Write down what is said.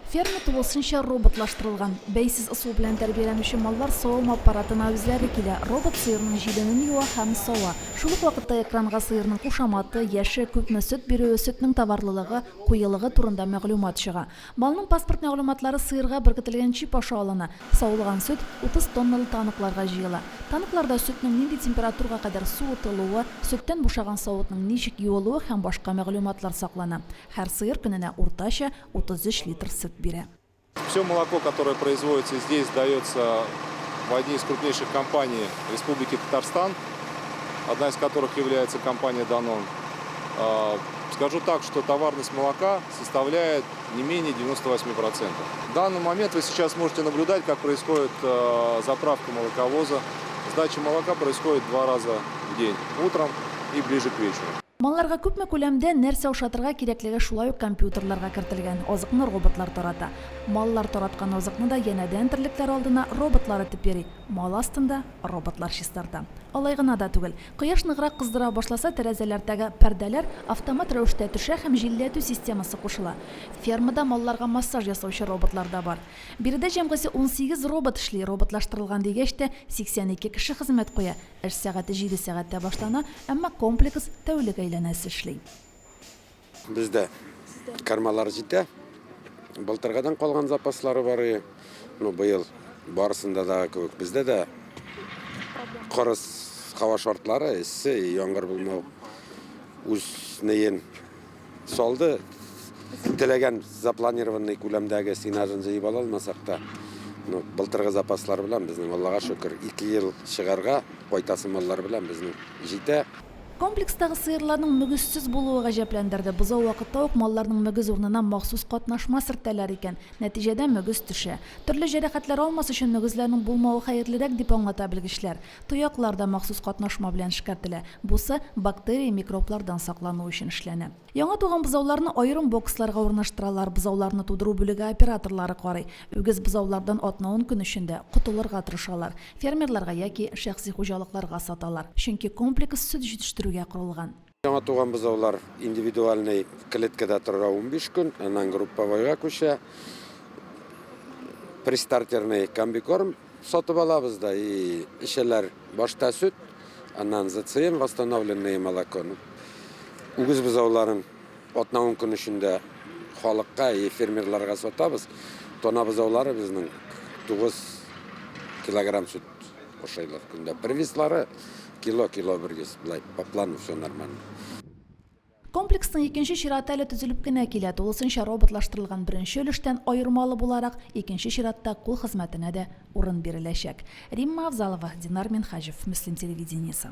Ферма тулысынча роботлаштырылган. Бәйсез ысул белән тәрбияләнүче маллар савым аппаратына үзләре килә. Робот сыерның җиленен юа һәм сава. Шул ук вакытта экранга сыерның кушаматы, яше, күпме сөт бирүе, сөтнең товарлылыгы, куелыгы турында мәгълүмат чыга. Малның паспорт мәгълүматлары сыерга беркетелгән чип аша алына. Савылган сөт 30 тонналы таныкларга җыела. Таныкларда сөтнең нинди температурага кадәр суытылуы, сөттән бушаган савытның ничек юылуы һәм башка мәгълүматлар саклана. Һәр сыер көненә уртача 33 литр сөт бирә. Все молоко, которое производится здесь, дается в одни из крупнейших компаний Республики Татарстан, одна из которых является компания Danone. Скажу так, что товарность молока составляет не менее 98%. В данный момент вы сейчас можете наблюдать, как происходит заправка молоковоза. Сдача молока происходит 2 раза в день, утром и ближе к вечеру. Малларга күпме күләмдә нәрсә ушатырга кирәклеге шулай ук компьютерларга кертелгән. Азыкны роботлар тарата. Маллар тараткан азыкны да янәдән терлекләр алдына роботлар этеп йөри. Мал астында роботлар чистарта. Алай гына да түгел. Кояш ныграк кыздыра башласа, тәрәзәләрдәге пәрдәләр автомат рәвештә төшә һәм җилләтү системасы кушыла. Фермада малларга массаж ясаучы роботлар да бар. Биредә җәмгысе 18 робот эшли. Роботлаштырылган дигәч тә 82 кеше хезмәт куя. Эш сәгате 7 сәгатьтә башлана, әмма комплекс тәүлек әйләнәсе эшли. Бездә кармалар җитә. Былтыргадан калган запаслары бар. Быел барысында да күп. Бездә дә Корыс һава шартлары, эссе, яңгыр булмау үз нәен салды. Теләгән запланированный күләмдәге синажын җыеп ала алмасак та, былтыргы запаслар белән безнең Аллага шөкер 2 ел чыгарга кайтасы маллар белән безнең җитә. Комплекстагы сыерларның мөгезсез булуы гаҗәпләндерде. Бузау вакытта ук малларның мөгез урынына махсус катнашма сөртәләр икән. Нәтиҗәдә мөгез төшә. Төрле җәрәхәтләр алмас өчен мөгезләрнең булмавы хәерлерәк дип аңлата белгечләр. Тояклар да махсус катнашма белән эшкәртелә. Бусы бактерия, микроблардан саклану өчен эшләнә. Яңа туган бузауларны аерым боксларга урнаштыралар. Бузауларны тудыру бүлеге операторлары карый. Үгез бузаулардан атнауын көн эчендә котылырга тырышалар. Фермерларга яки шәхси хуҗалыкларга саталар. Чөнки комплекс сөт җитештерүгә корылган. Яңа туган бузаулар индивидуальный клеткада тора 15 көн, аннан групповойга күчә. Пристартерный комбикорм сатып алабыз да, и ишеләр башта сөт, аннан ЗЦМ восстановленное молоко. Үгез бузауларын атнауын көн эчендә халыкка, фермерларга сатабыз. Тона бузаулары безнең 9 килограмм сөт ашайлар көндә. Привислары кило 100 булай по плану все нормально. Комплекстың икенче чираты әле төзелеп кенә килә. Тулысынча роботлаштырылган беренче өлештән аермалы буларак, икенче чиратта кул хезмәтенә дә урын биреләчәк. Римма Авзалова, Динар Минхаҗев, Мөслим телевидениесе.